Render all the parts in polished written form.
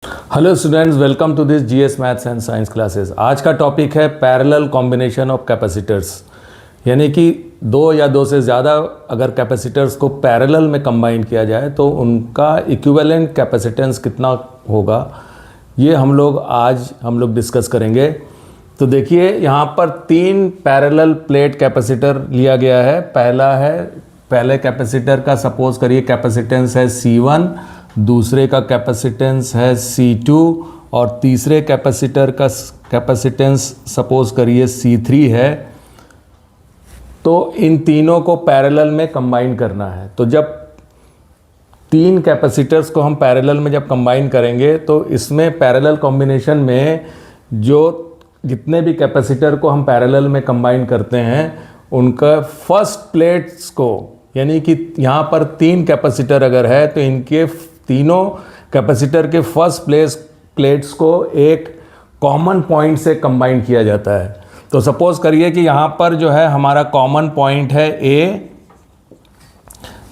Hello students, welcome to this GS maths and science classes. आज का topic है parallel combination of capacitors, यानी कि दो या दो से ज़्यादा अगर कैपेसिटर्स को पैरेलल में कंबाइन किया जाए तो उनका इक्विवेलेंट कैपेसिटेंस कितना होगा, ये हम लोग डिस्कस करेंगे। तो देखिए यहाँ पर तीन पैरेलल प्लेट कैपेसिटर लिया गया है। पहले कैपेसिटर का सपोज करिए कैपेसिटेंस है C1, दूसरे का कैपेसिटेंस है C2 और तीसरे कैपेसिटर का कैपेसिटेंस सपोज करिए C3 है। तो इन तीनों को पैरेलल में कंबाइन करना है। तो जब तीन कैपेसिटर्स को हम पैरेलल में जब कंबाइन करेंगे तो इसमें पैरेलल कॉम्बिनेशन में जो जितने भी कैपेसिटर को हम पैरेलल में कंबाइन करते हैं उनका फर्स्ट प्लेट्स को, यानी कि यहाँ पर तीन कैपेसिटर अगर है तो इनके तीनों कैपेसिटर के फर्स्ट प्लेट्स को एक कॉमन पॉइंट से कंबाइन किया जाता है। तो सपोज करिए कि यहाँ पर जो है हमारा कॉमन पॉइंट है A,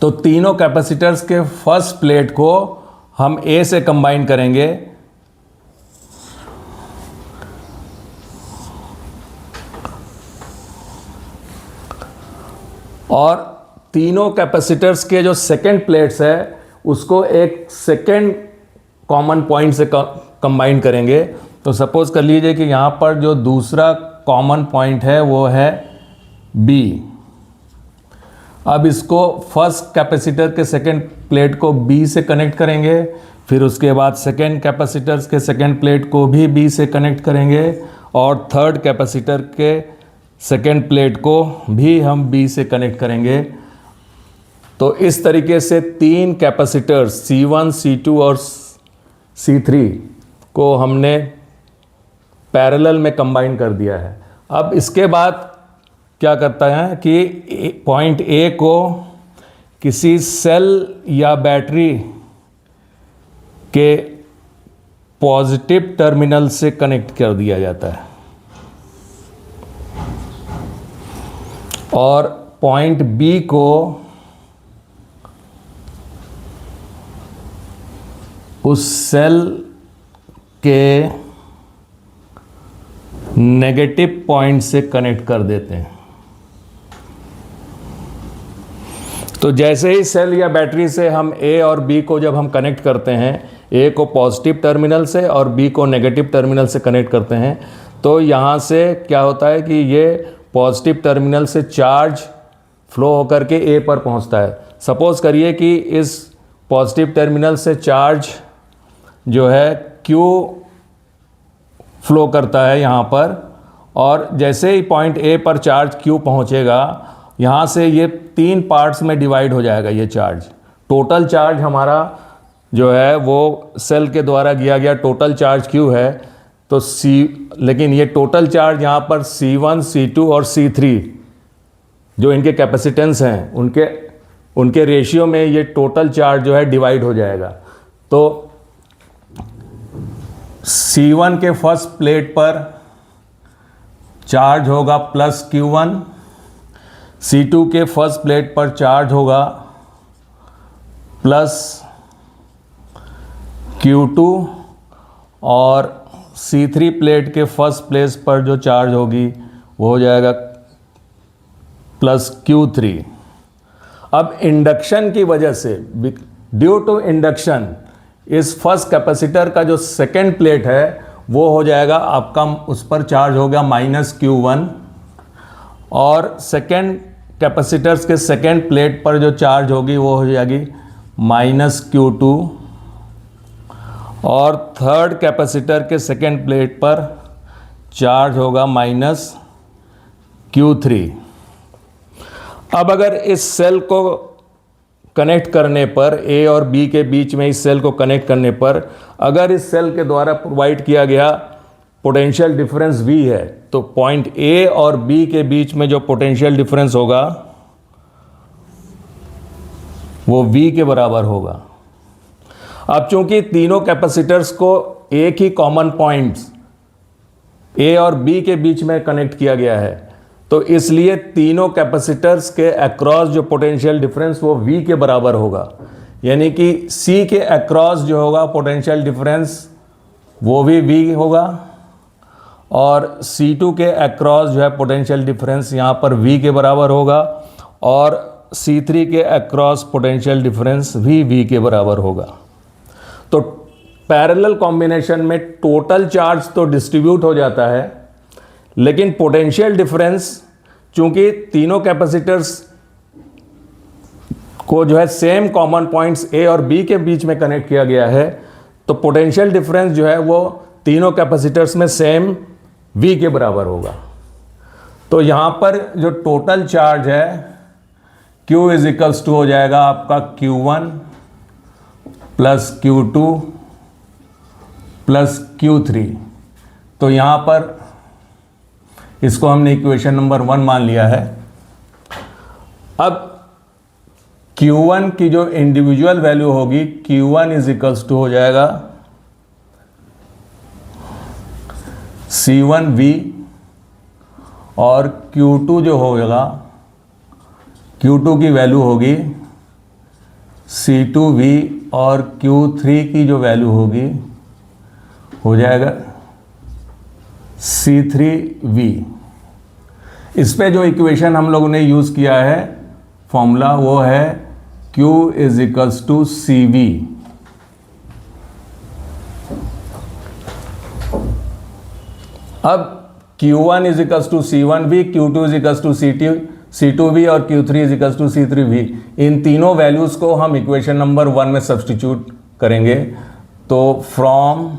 तो तीनों कैपेसिटर्स के फर्स्ट प्लेट को हम A से कंबाइन करेंगे और तीनों कैपेसिटर्स के जो सेकेंड प्लेट्स है उसको एक सेकेंड कॉमन पॉइंट से कंबाइन करेंगे। तो सपोज कर लीजिए कि यहाँ पर जो दूसरा कॉमन पॉइंट है वो है B। अब इसको फर्स्ट कैपेसिटर के सेकेंड प्लेट को B से कनेक्ट करेंगे, फिर उसके बाद सेकेंड कैपेसिटर्स के सेकेंड प्लेट को भी B से कनेक्ट करेंगे और थर्ड कैपेसिटर के सेकेंड प्लेट को भी हम B से कनेक्ट करेंगे। तो इस तरीके से तीन कैपेसिटर्स C1, C2 और C3 को हमने पैरेलल में कंबाइन कर दिया है। अब इसके बाद क्या करता है कि पॉइंट A को किसी सेल या बैटरी के पॉजिटिव टर्मिनल से कनेक्ट कर दिया जाता है और पॉइंट B को उस सेल के नेगेटिव पॉइंट से कनेक्ट कर देते हैं। तो जैसे ही सेल या बैटरी से हम A और B को जब हम कनेक्ट करते हैं, A को पॉजिटिव टर्मिनल से और B को नेगेटिव टर्मिनल से कनेक्ट करते हैं, तो यहाँ से क्या होता है कि ये पॉजिटिव टर्मिनल से चार्ज फ्लो होकर के A पर पहुँचता है। सपोज करिए कि इस पॉजिटिव टर्मिनल से चार्ज जो है Q फ्लो करता है यहाँ पर, और जैसे ही पॉइंट A पर चार्ज Q पहुँचेगा, यहाँ से ये तीन पार्ट्स में डिवाइड हो जाएगा। ये चार्ज, टोटल चार्ज हमारा जो है वो सेल के द्वारा दिया गया टोटल चार्ज Q है। तो लेकिन ये टोटल चार्ज यहाँ पर C1, C2 और C3 जो इनके कैपेसिटेंस हैं उनके रेशियो में ये टोटल चार्ज जो है डिवाइड हो जाएगा। तो C1 के फर्स्ट प्लेट पर चार्ज होगा प्लस Q1, C2 के फर्स्ट प्लेट पर चार्ज होगा प्लस Q2 और C3 प्लेट के फर्स्ट प्लेस पर जो चार्ज होगी वो हो जाएगा प्लस Q3। अब इंडक्शन की वजह से, ड्यू टू इंडक्शन, इस फर्स्ट कैपेसिटर का जो सेकेंड प्लेट है वो हो जाएगा आपका, उस पर चार्ज होगा माइनस Q1 और सेकेंड कैपेसिटर्स के सेकेंड प्लेट पर जो चार्ज होगी वो हो जाएगी माइनस Q2 और थर्ड कैपेसिटर के सेकेंड प्लेट पर चार्ज होगा माइनस Q3। अब अगर इस सेल को कनेक्ट करने पर, A और B के बीच में इस सेल को कनेक्ट करने पर, अगर इस सेल के द्वारा प्रोवाइड किया गया पोटेंशियल डिफरेंस V है, तो पॉइंट A और B के बीच में जो पोटेंशियल डिफरेंस होगा वो V के बराबर होगा। अब चूंकि तीनों कैपेसिटर्स को एक ही कॉमन पॉइंट्स A और B के बीच में कनेक्ट किया गया है, तो इसलिए तीनों कैपेसिटर्स के अक्रॉस जो पोटेंशियल डिफरेंस वो V के बराबर होगा। यानी कि C के अक्रॉस जो होगा पोटेंशियल डिफरेंस वो भी V होगा, और C2 के अक्रॉस जो है पोटेंशियल डिफरेंस यहाँ पर V के बराबर होगा, और C3 के अक्रॉस पोटेंशियल डिफरेंस भी V के बराबर होगा। तो पैरेलल कॉम्बिनेशन में टोटल चार्ज तो डिस्ट्रीब्यूट हो जाता है, लेकिन पोटेंशियल डिफरेंस चूंकि तीनों कैपेसिटर्स को जो है सेम कॉमन पॉइंट्स A और B के बीच में कनेक्ट किया गया है, तो पोटेंशियल डिफरेंस जो है वो तीनों कैपेसिटर्स में सेम V के बराबर होगा। तो यहाँ पर जो टोटल चार्ज है Q इज इक्वल्स टू हो जाएगा आपका Q1 plus Q2 plus Q3। तो यहाँ पर इसको हमने इक्वेशन नंबर 1 मान लिया है। अब Q1 की जो इंडिविजुअल वैल्यू होगी, Q1 इज इक्वल्स टू हो जाएगा C1V, और Q2 जो होगा, Q2 की वैल्यू होगी C2V, और Q3 की जो वैल्यू होगी हो जाएगा C3V। इस पे जो इक्वेशन हम लोगों ने यूज़ किया है फॉर्मूला, वो है Q is equals to CV। अब Q1 is equals to C1V, Q2 is equals to C2V, और Q3 is equals to C3V। इन तीनों वैल्यूज़ को हम इक्वेशन नंबर 1 में सब्स्टिट्यूट करेंगे। तो from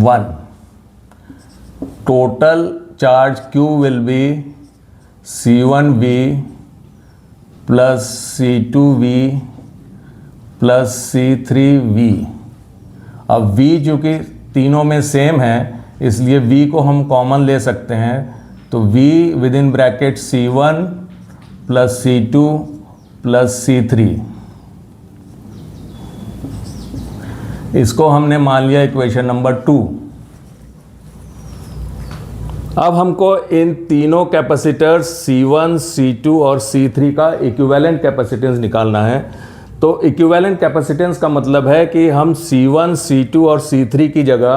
1 total charge Q will be C1V plus C2V plus C3V। अब V चूँकि तीनों में सेम है, इसलिए V को हम कॉमन ले सकते हैं। तो V with in bracket C1 plus C2 plus C3, इसको हमने मान लिया इक्वेशन नंबर 2। अब हमको इन तीनों कैपेसिटर्स C1, C2 और C3 का इक्विवेलेंट कैपेसिटेंस निकालना है। तो इक्विवेलेंट कैपेसिटेंस का मतलब है कि हम C1, C2 और C3 की जगह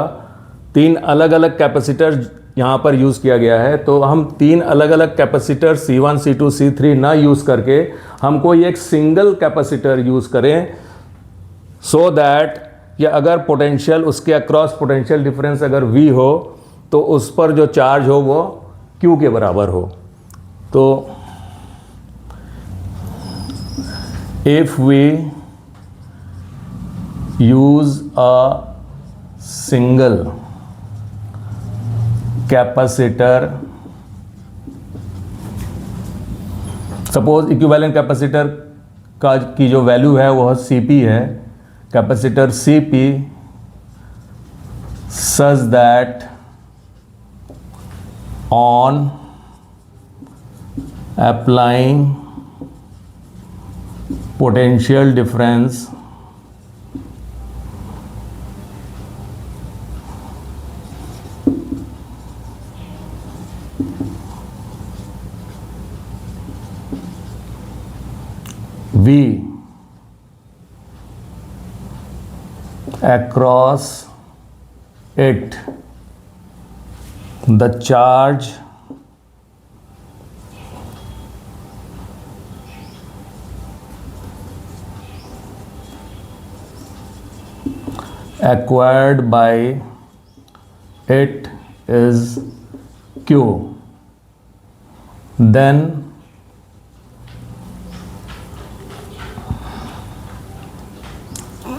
3 अलग अलग कैपेसिटर यहाँ पर यूज़ किया गया है। तो हम 3 अलग अलग कैपेसिटर C1, C2, C3 ना यूज़ करके हमको ये एक सिंगल कैपेसिटर यूज़ करें, सो दैट कि अगर पोटेंशियल उसके अक्रॉस पोटेंशियल डिफरेंस अगर V हो तो उस पर जो चार्ज हो वो Q के बराबर हो। तो if we use a single capacitor, suppose equivalent capacitor का की जो वैल्यू है वह Cp है, capacitor Cp such that on applying potential difference V across it, the charge acquired by it is Q, then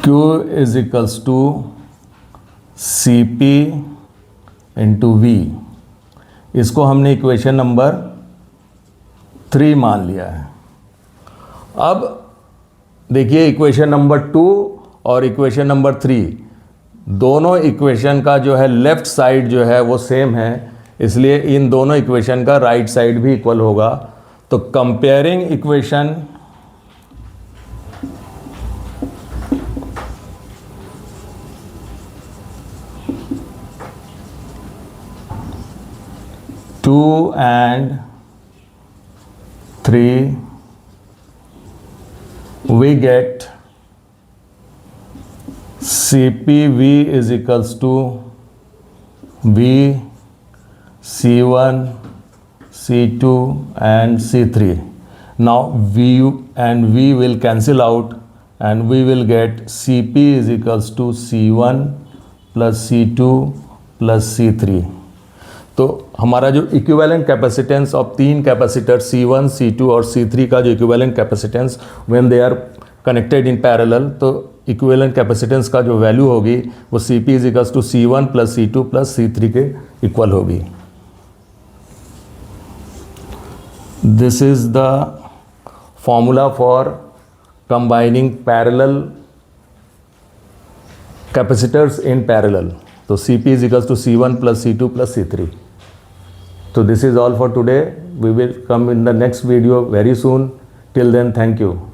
Q is equals to Cp into V। इसको हमने equation number 3 मान लिया है। अब देखिए इक्वेशन नंबर 2 और equation number 3 दोनों equation का जो है लेफ़्ट साइड जो है वो सेम है, इसलिए इन दोनों इक्वेशन का राइट साइड भी इक्वल होगा। तो comparing equation 2 and 3, we get CPV is equals to V, C1, C2 and C3. Now V and V will cancel out and we will get Cp is equals to C1 plus C2 plus C3. तो हमारा जो equivalent capacitance of तीन capacitor C1, C2 और C3 का जो equivalent capacitance when they are connected in parallel, तो equivalent capacitance का जो वैल्यू होगी वो Cp is equals to C1 plus C2 plus C3 के इक्वल होगी. This is the formula for combining parallel capacitors in parallel. So Cp is equals to C1 plus C2 plus C3. So this is all for today. We will come in the next video very soon. Till then, thank you.